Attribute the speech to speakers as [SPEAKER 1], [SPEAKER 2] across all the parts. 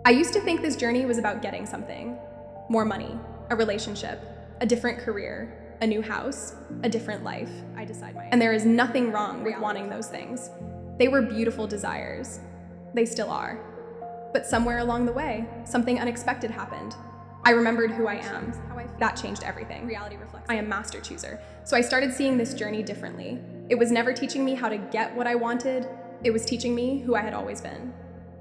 [SPEAKER 1] I used to think this journey was about getting something. More money, a relationship, a different career, a new house, a different life. And there is nothing wrong with wanting those things. They were beautiful desires. They still are. But somewhere along the way, something unexpected happened. I remembered who I am. That changed everything. I am master chooser. So I started seeing this journey differently. It was never teaching me how to get what I wanted. It was teaching me who I had always been.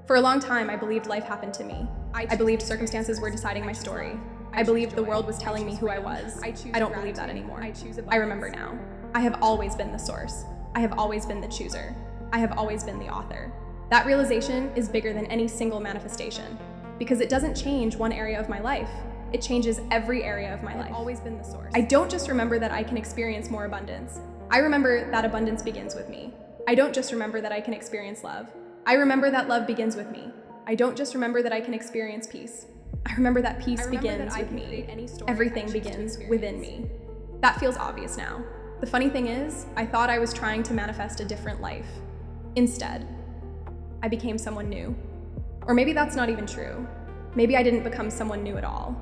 [SPEAKER 1] For a long time, I believed life happened to me. I believed circumstances were deciding my story. I believed the world was telling me who I was. I don't believe that anymore. I remember now. I have always been the source. I have always been the chooser. I have always been the author. That realization is bigger than any single manifestation, because it doesn't change one area of my life. It changes every area of my life. I've always been the source. I don't just remember that I can experience more abundance. I remember that abundance begins with me. I don't just remember that I can experience love. I remember that love begins with me. I don't just remember that I can experience peace. I remember that peace begins with me. Everything begins within me. That feels obvious now. The funny thing is, I thought I was trying to manifest a different life. Instead, I became someone new. Or maybe that's not even true. Maybe I didn't become someone new at all.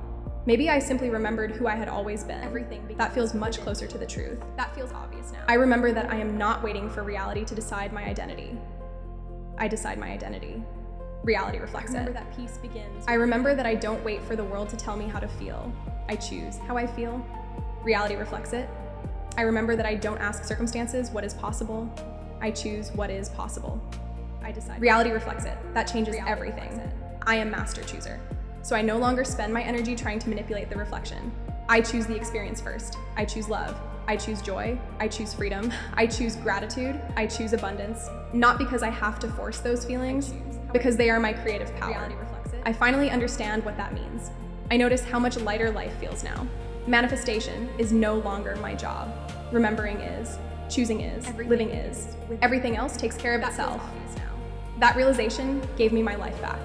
[SPEAKER 1] Maybe I simply remembered who I had always been. That feels much closer to the truth. That feels obvious now. I remember that I am not waiting for reality to decide my identity. I decide my identity. Reality reflects it. I remember that peace begins. I remember that I don't wait for the world to tell me how to feel. I choose how I feel. Reality reflects it. I remember that I don't ask circumstances what is possible. I choose what is possible. I decide. Reality reflects it. That changes everything. I am master chooser. So I no longer spend my energy trying to manipulate the reflection. I choose the experience first. I choose love. I choose joy. I choose freedom. I choose gratitude. I choose abundance. Not because I have to force those feelings, because they are my creative power. I finally understand what that means. I notice how much lighter life feels now. Manifestation is no longer my job. Remembering is. Choosing is. Living is. Everything else takes care of itself. That realization gave me my life back.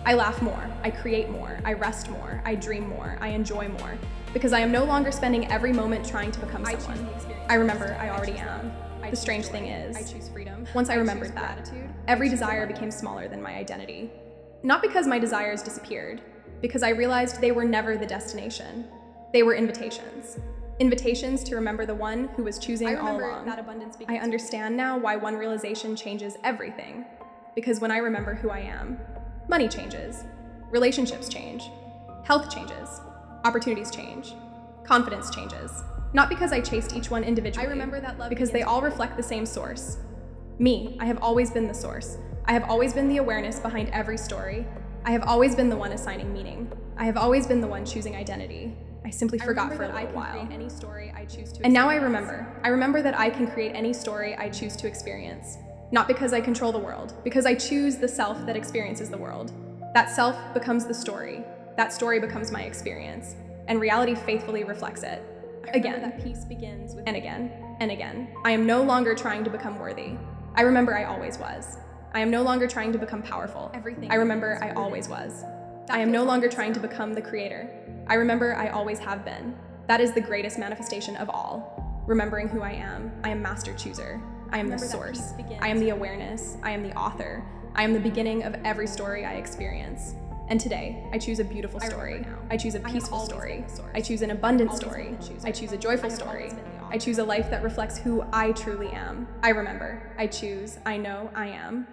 [SPEAKER 1] I laugh more, I create more, I rest more, I dream more, I enjoy more, because I am no longer spending every moment trying to become someone. I remember I already am. The strange thing is, once I remembered that, every desire became smaller than my identity. Not because my desires disappeared, because I realized they were never the destination. They were invitations. Invitations to remember the one who was choosing all along. I understand now why one realization changes everything. Because when I remember who I am, money changes, relationships change, health changes, opportunities change, confidence changes. Not because I chased each one individually, I remember that love because they all reflect the same source. Me, I have always been the source. I have always been the awareness behind every story. I have always been the one assigning meaning. I have always been the one choosing identity. I simply forgot for a little while. And now I remember that I can create any story I choose to experience. Not because I control the world, because I choose the self that experiences the world. That self becomes the story. That story becomes my experience. And reality faithfully reflects it. Again, that peace begins with and again, and again. I am no longer trying to become worthy. I remember I always was. I am no longer trying to become powerful. I remember I always was. I am no longer trying to become the creator. I remember I always have been. That is the greatest manifestation of all. Remembering who I am master chooser. I am the source. I am the awareness. I am the author. I am the beginning of every story I experience. And today, I choose a beautiful story. I choose a peaceful story. I choose an abundant story. I choose a joyful story. I choose a life that reflects who I truly am. I remember. I choose. I know. I am.